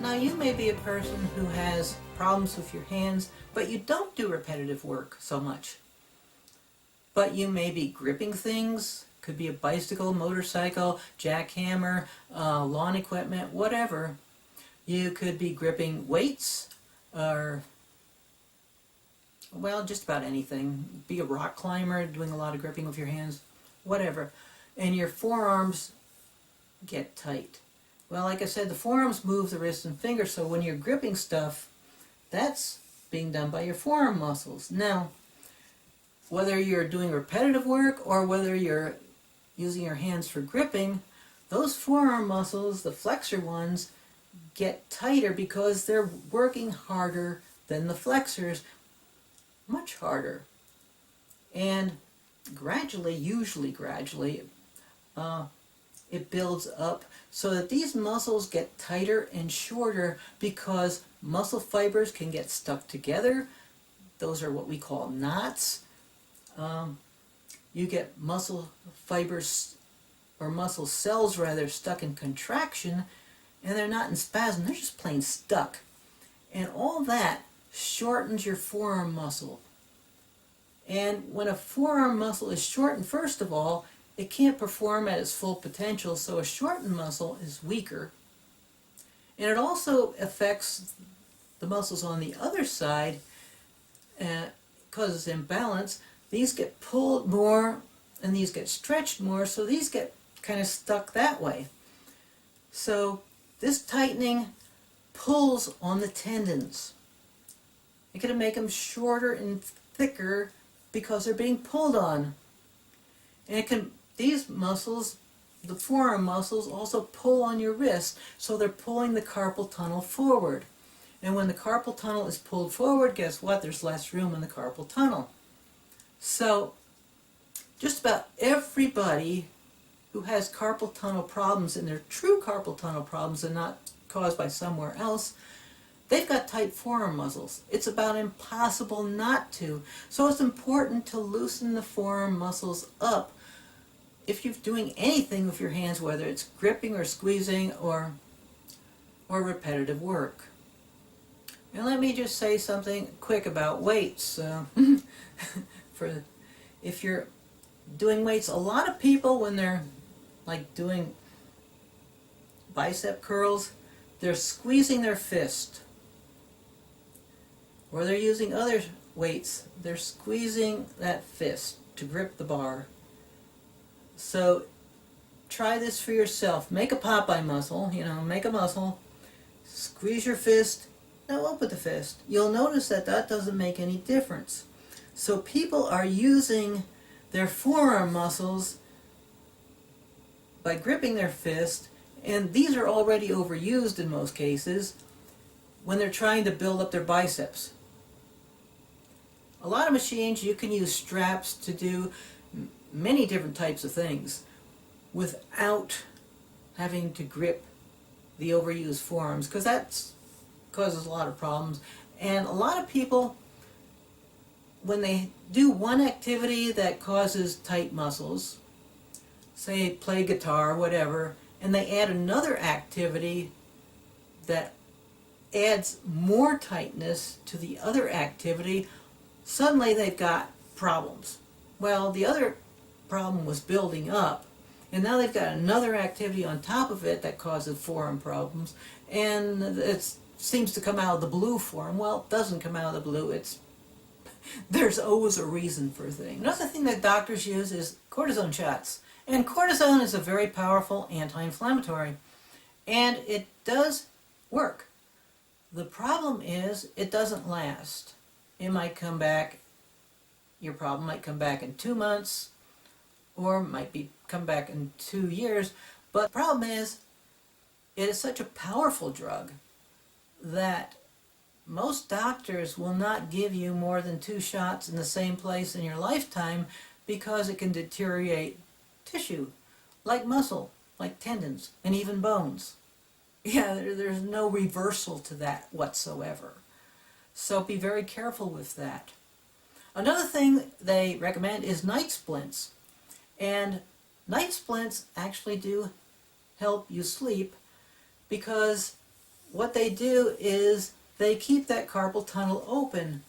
Now you may be a person who has problems with your hands, but you don't do repetitive work so much. But you may be gripping things, could be a bicycle, motorcycle, jackhammer, lawn equipment, whatever. You could be gripping weights, or, well, just about anything. Be a rock climber, doing a lot of gripping with your hands, whatever. And your forearms get tight. Well, like I said, the forearms move the wrist and fingers, so when you're gripping stuff, that's being done by your forearm muscles. Now, whether you're doing repetitive work or whether you're using your hands for gripping, those forearm muscles, the flexor ones, get tighter because they're working harder than the flexors, much harder. And gradually, usually gradually, it builds up so that these muscles get tighter and shorter because muscle fibers can get stuck together. Those are what we call knots. You get muscle fibers, or muscle cells rather, stuck in contraction, and they're not in spasm, they're just plain stuck. And all that shortens your forearm muscle. And when a forearm muscle is shortened, first of all, it can't perform at its full potential, so a shortened muscle is weaker. And it also affects the muscles on the other side, because it's imbalance. These get pulled more and these get stretched more, so these get kind of stuck that way. So this tightening pulls on the tendons. It's going to make them shorter and thicker because they're being pulled on. And these muscles, the forearm muscles, also pull on your wrist, so they're pulling the carpal tunnel forward. And when the carpal tunnel is pulled forward, guess what? There's less room in the carpal tunnel. So just about everybody who has carpal tunnel problems, and they're true carpal tunnel problems and not caused by somewhere else, they've got tight forearm muscles. It's about impossible not to. So it's important to loosen the forearm muscles up if you're doing anything with your hands, whether it's gripping or squeezing or repetitive work. And let me just say something quick about weights. If you're doing weights, a lot of people, when they're like doing bicep curls, they're squeezing their fist. Or they're using other weights, they're squeezing that fist to grip the bar. So try this for yourself. Make a Popeye muscle, make a muscle, squeeze your fist, now open the fist. You'll notice that that doesn't make any difference. So people are using their forearm muscles by gripping their fist, and these are already overused in most cases when they're trying to build up their biceps. A lot of machines, you can use straps to do many different types of things without having to grip the overused forearms, because that causes a lot of problems. And a lot of people, when they do one activity that causes tight muscles, say play guitar, whatever, and they add another activity that adds more tightness to the other activity, suddenly they've got problems. Well, the other problem was building up, and now they've got another activity on top of it that causes forearm problems, and it seems to come out of the blue for them. Well, it doesn't come out of the blue. There's always a reason for things. Another thing that doctors use is cortisone shots. And cortisone is a very powerful anti-inflammatory. And it does work. The problem is it doesn't last. It might come back, your problem might come back in 2 months, or might come back in 2 years. But the problem is, it is such a powerful drug that most doctors will not give you more than 2 shots in the same place in your lifetime because it can deteriorate tissue, like muscle, like tendons, and even bones. Yeah, there's no reversal to that whatsoever. So be very careful with that. Another thing they recommend is night splints. And night splints actually do help you sleep because what they do is they keep that carpal tunnel open,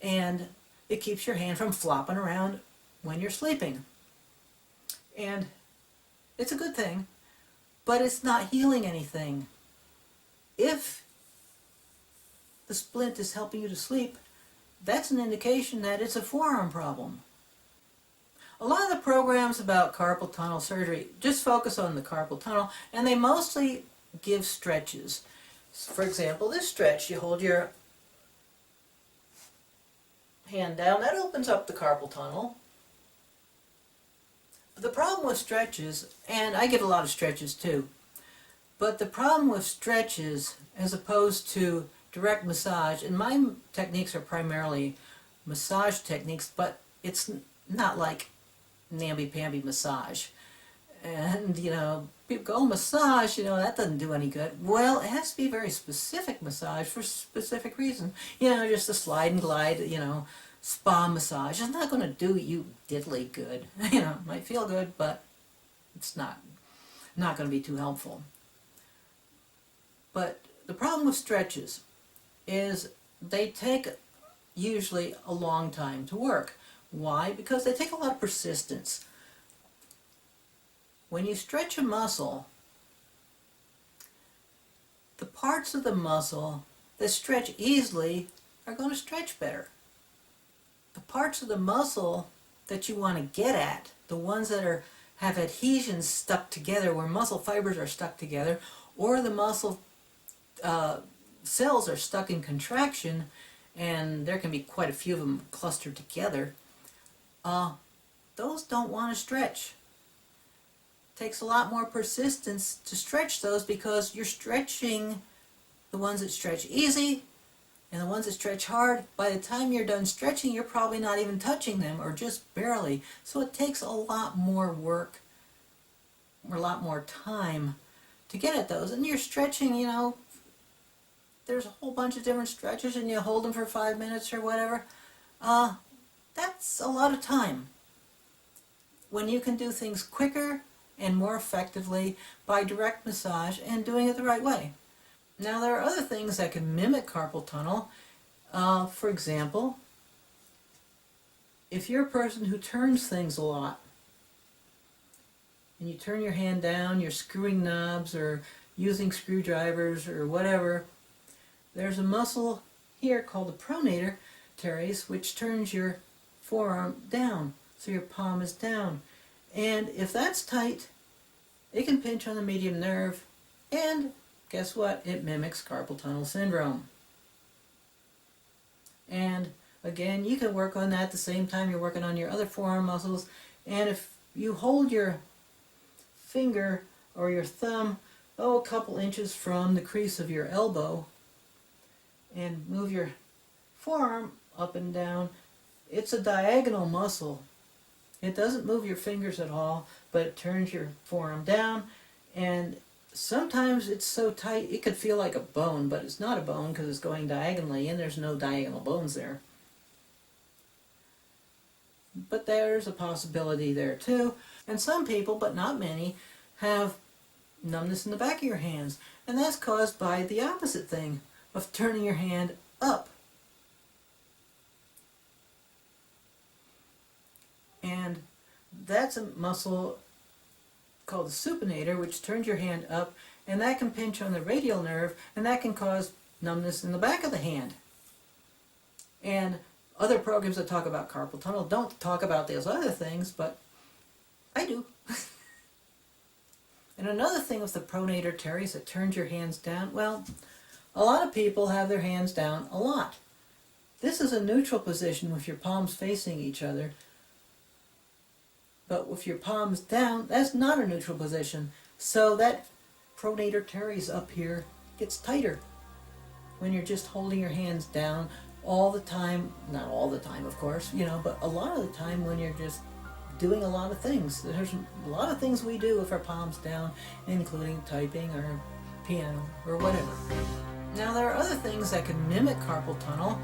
and it keeps your hand from flopping around when you're sleeping. And it's a good thing, but it's not healing anything. If the splint is helping you to sleep, that's an indication that it's a forearm problem. A lot of the programs about carpal tunnel surgery just focus on the carpal tunnel, and they mostly give stretches. For example, this stretch, you hold your hand down, that opens up the carpal tunnel. But the problem with stretches, and I get a lot of stretches too, but the problem with stretches as opposed to direct massage, and my techniques are primarily massage techniques, but it's not like namby-pamby massage. And, you know, people go, massage, you know, that doesn't do any good. Well, it has to be very specific massage for specific reason. You know, just a slide and glide, you know, spa massage is not going to do you diddly good. You know, it might feel good, but it's not going to be too helpful. But the problem with stretches is they take usually a long time to work. Why? Because they take a lot of persistence. When you stretch a muscle, the parts of the muscle that stretch easily are going to stretch better. The parts of the muscle that you want to get at, the ones that have adhesions stuck together, where muscle fibers are stuck together, or the muscle cells are stuck in contraction, and there can be quite a few of them clustered together, those don't want to stretch. It takes a lot more persistence to stretch those, because you're stretching the ones that stretch easy and the ones that stretch hard. By the time you're done stretching, you're probably not even touching them, or just barely. So it takes a lot more work, or a lot more time to get at those. And you're stretching, you know, there's a whole bunch of different stretches, and you hold them for 5 minutes or whatever. That's a lot of time, when you can do things quicker and more effectively by direct massage and doing it the right way. Now, there are other things that can mimic carpal tunnel. For example, if you're a person who turns things a lot, and you turn your hand down, you're screwing knobs or using screwdrivers or whatever, there's a muscle here called the Pronator Teres, which turns your forearm down, so your palm is down. And if that's tight, it can pinch on the median nerve, and guess what? It mimics carpal tunnel syndrome. And again, you can work on that at the same time you're working on your other forearm muscles. And if you hold your finger or your thumb, a couple inches from the crease of your elbow, and move your forearm up and down, it's a diagonal muscle. It doesn't move your fingers at all, but it turns your forearm down, and sometimes it's so tight it could feel like a bone, but it's not a bone because it's going diagonally, and there's no diagonal bones there. But there's a possibility there too. And some people, but not many, have numbness in the back of your hands, and that's caused by the opposite thing of turning your hand up. And that's a muscle called the supinator, which turns your hand up, and that can pinch on the radial nerve, and that can cause numbness in the back of the hand. And other programs that talk about carpal tunnel don't talk about those other things, but I do. And another thing with the Pronator Teres that turns your hands down, well, a lot of people have their hands down a lot. This is a neutral position with your palms facing each other. But with your palms down, that's not a neutral position. So that Pronator Teres up here gets tighter when you're just holding your hands down all the time. Not all the time, of course, you know, but a lot of the time when you're just doing a lot of things. There's a lot of things we do with our palms down, including typing or piano or whatever. Now, there are other things that can mimic carpal tunnel.